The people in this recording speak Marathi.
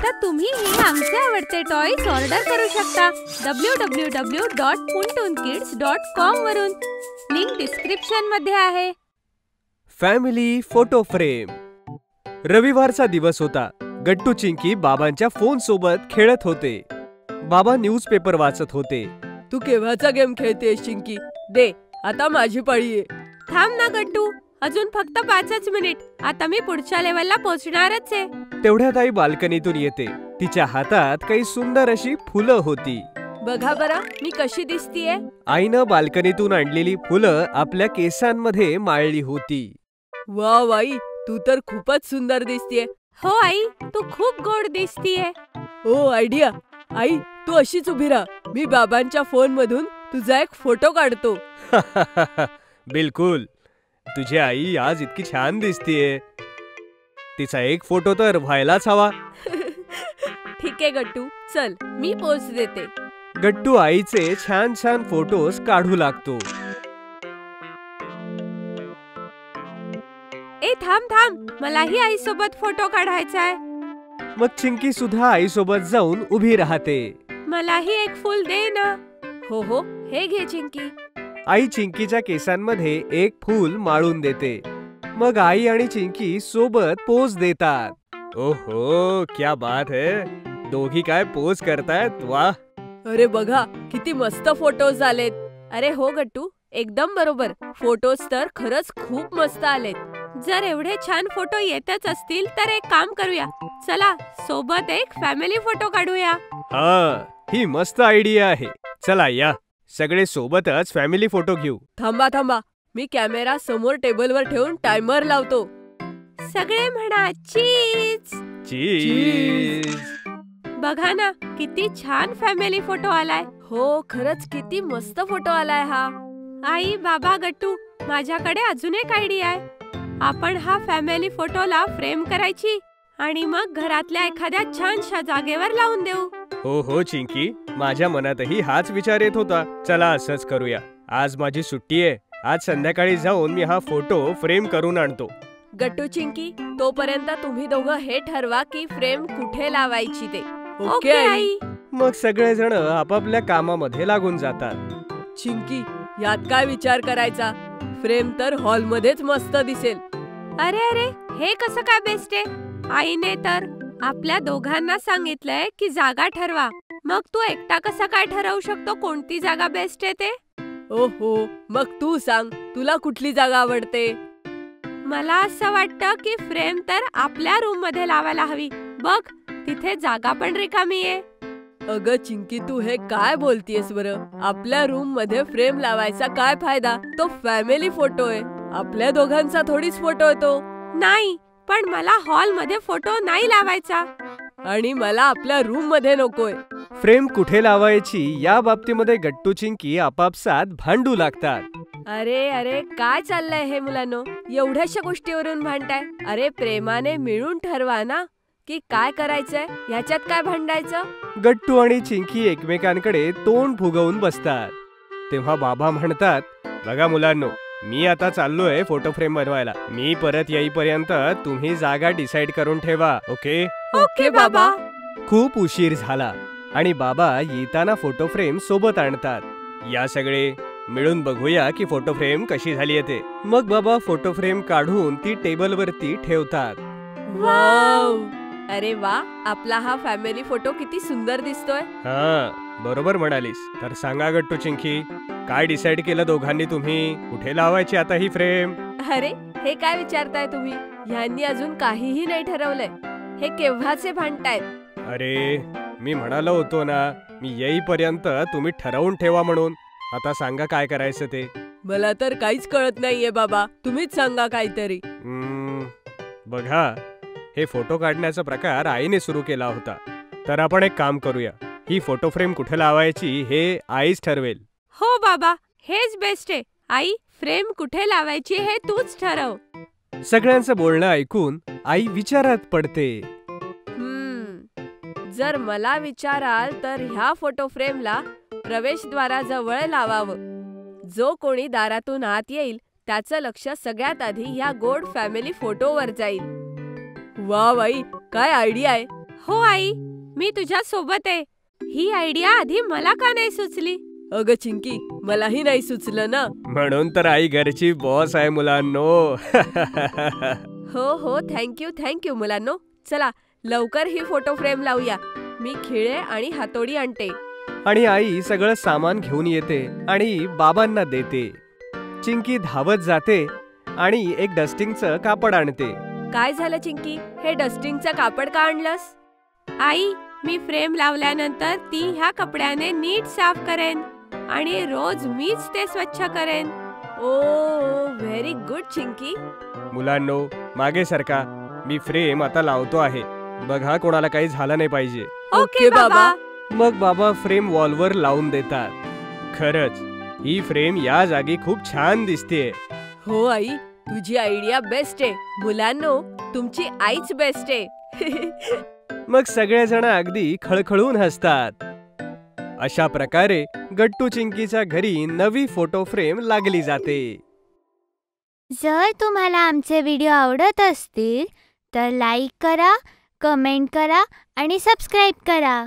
आता तुम्हीही आमचे आवडते टॉयज ऑर्डर करू शकता www.puntoonkids.com वरून. लिंक डिस्क्रिप्शन मध्ये आहे. Family photo frame. रविवारचा दिवस होता. गट्टू चिंकी बाबांच्या फोन सोबत खेळत होते. बाबा न्यूजपेपर वाचत होते. तू केव्हाचा गेम खेळतेस चिंकी? दे, आता माझी पाळी आहे. थांब ना गट्टू, अजून फक्त 5च मिनिट. आता मी पुढच्या लेवलला पोहोचणारच आहे. तेवढ्यात आई बाल्कनीतून येते. तिच्या हातात काही सुंदर अशी फुलं होती. बघा बरं मी कशी दिसतीये. आईनं बाल्कनीतून आणलेली फुलं आपल्या केसांमध्ये माळली होती. वा वाई, तू तर खूपच सुंदर दिसतीये. हो आई, तू खूप गोड दिसतीये. ओ आयडिया. आई तू अशीच उभी राहा. मी बाबांच्या फोन मधून तुझा एक फोटो काढतो. बिलकुल. तुझी आई आज इतकी छान दिसतीये. तिचा एक फोटो तर व्हायलाच हवा. ठीक आहे गट्टू, चल मी पोच देते. गट्टू आईचे छान छान फोटोज काढू लागतो. ए थांब थांब, मलाही आई सोबत फोटो काढायचा आहे. मग चिंकी सुद्धा आई सोबत जाऊन उभी राहते. मलाही एक फूल दे ना. हो हो, हे घे चिंकी. आई चिंकीच्या केसांमध्ये एक फूल माळून देते. मग आई आणि चिंकी सोबत पोज देतात. ओहो, क्या बात है. दोघी काय पोज करतायत. वाह. अरे बघा किती मस्त फोटोज आलेत. अरे हो गट्टू, एकदम बरोबर. फोटोज तर खरंच खूप मस्त आलेत. जर एवढे छान फोटो येतच असतील तर एक काम करूया. चला सोबत एक फॅमिली फोटो काढूया. हा, ही मस्त आयडिया आहे. चला या, सगळे सोबतच फॅमिली फोटो घेऊ. थांबा थांबा, मी कॅमेरा समोर टेबलवर ठेवून टायमर लावतो. सगळे म्हणा चीज. चीज. बघा ना किती छान फॅमिली फोटो आलाय. हो, खरंच किती मस्त फोटो आलाय हा. आई, बाबा, गट्टू, माझ्याकडे अजून एक आयडिया आहे. आपण हा फॅमिली फोटोला फ्रेम करायची आणि मग घरातल्या एखाद्या छानशा जागेवर लावून देऊ. हो हो चिंकी, माझ्या मनातही हाच विचार येत होता. चला असंच करूया. आज माझी सुट्टी आहे. आज संध्याकाळी जाऊन मी हा फोटो फ्रेम करून आणतो. गट्टू चिंकी, तोपर्यंत तुम्ही दोघं हे ठरवा की फ्रेम कुठे लावायची ते. Okay I. मग सगळेजण आपापल्या कामामध्ये लागून जातात. चिंकी, यात काय विचार करायचा. फ्रेम तर हॉल मध्येच मस्त दिसेल. अरे अरे, हे कसं काय बेस्ट आहे. आईने तर आपल्या दोघांना सांगितलंय की जागा ठरवा. मग तू एकटा कसा काय ठरवू शकतो कोणती जागा बेस्ट आहे ते. ओहो, मग तू सांग, तुला कुठली जागा आवडते. मला असं वाटतं की फ्रेम तर आपल्या रूम मध्ये लावायला हवी. बघ, तिथे जागा पण रिकामी आहे. अगं चिंकी, तू हे काय बोलतीयस बरं. आपल्या रूम मध्ये फ्रेम लावायचा काय फायदा. तो फॅमिली फोटो आहे. आपल्या दोघांचा थोडीच फोटो येतो. नाही, पण मला हॉल मध्ये फोटो नाही लावायचा. आणि मला आपल्या रूम मध्ये नकोय. फ्रेम कुठे लावायची या बाबतीमध्ये गट्टू चिंकी आपापसात भांडू लागतात. अरे अरे, काय चाललंय हे मुलांनो. एवढ्याशा गोष्टीवरून भांडताय. अरे प्रेमाने मिळून ठरवा ना की काय करायचंय. ह्याच्यात काय भांडायचं. गट्टू आणि चिंकी एकमेकांकडे तोंड फुगवून बसतात. तेव्हा बाबा म्हणतात, बघा मुलांनो, मी आता चाललोय फोटो फ्रेम बनवायला. मी परत येईपर्यंत तुम्ही जागा डिसाइड करून ठेवा. ओके. ओके बाबा. खूप उशीर झाला आणि बाबा येताना फोटो फ्रेम सोबत आणतात. या सगळे मिळून बघूया की फोटो फ्रेम कशी झाली येते. मग बाबा फोटो फ्रेम काढून ती टेबल वरती ठेवतात. वाव. अरे वा, आपला हा फॅमिली फोटो किती सुंदर दिसतोय. हा, बरोबर म्हणालीस. तर सांगा गट्टू चिंकी, काय डिसाइड केलं दोघांनी तुम्ही. कुठे लावायची आता ही फ्रेम. अरे हे काय विचारताय तुम्ही. ह्यांनी अजून काहीही नाही ठरवलंय. हे केव्हाचे भांडतायत. अरे मी म्हणालो होतो ना, मी येईपर्यंत तुम्ही ठरवून ठेवा म्हणून. आता सांगा काय करायचं ते. मला तर काहीच कळत नाहीये बाबा. तुम्हीच सांगा काहीतरी. बघा, हे फोटो काढण्याचा प्रकार आईने सुरू केला होता. तर आपण एक काम करूया. ही फोटो फ्रेम कुठे लावायची हे आईच ठरवेल. हो बाबा, हेच बेस्ट आहे. आई, फ्रेम कुठे लावायची हे तूच ठरव. सगळ्यांचं बोलणं ऐकून आई विचारात पडते. जर मला विचाराल तर ह्या फोटो फ्रेमला प्रवेशद्वाराजवळ लावावं. जो कोणी दारातून आत येईल त्याचं लक्ष सगळ्यात आधी ह्या गोड फॅमिली फोटोवर जाईल. वा बाई, काय आयडिया आहे. हो आई, मी तुझ्या सोबत आहे. ही आयडिया आधी मला का नाही सुचली? अगं चिंकी, मलाही नाही सुचलं ना. म्हणून तर आई घरची बॉस आहे मुलांनो. हो थँक्यू मुलांनो. चला लवकर ही फोटो फ्रेम लावूया. मी खिळे आणि हातोडी आणते. आणि आई सगळं सामान घेऊन येते आणि बाबांना देते. चिंकी धावत जाते आणि एक डस्टिंगचं कापड आणते. काय झालं चिंकी, हे डस्टिंगचं कापड का आणलंस? आई, मी फ्रेम लावल्यानंतर ती ह्या कपड्याने नीट साफ करेन आणि रोज मीच ते स्वच्छ करेन. ओ व्हेरी गुड चिंकी. मुलांनो, मागे सरका. मी फ्रेम आता लावतो आहे. बघा कोणाला काही झालं नाही पाहिजे. ओके बाबा. मग बाबा फ्रेम वॉलवर लावून देतात. खरंच ही फ्रेम या जागी खूप छान दिसतेय. हो आई, तुझी आयडिया बेस्ट आहे. मुलांनो, तुमची आईच बेस्ट आहे. मग सगळेजण अगदी खळखळून हसतात. अशा प्रकारे गट्टू चिंकीच्या घरी नवी फोटो फ्रेम लागली जाते. जर तुम्हाला आमचे व्हिडिओ आवडत असतील तर लाईक करा, कमेंट करा आणि सबस्क्राईब करा.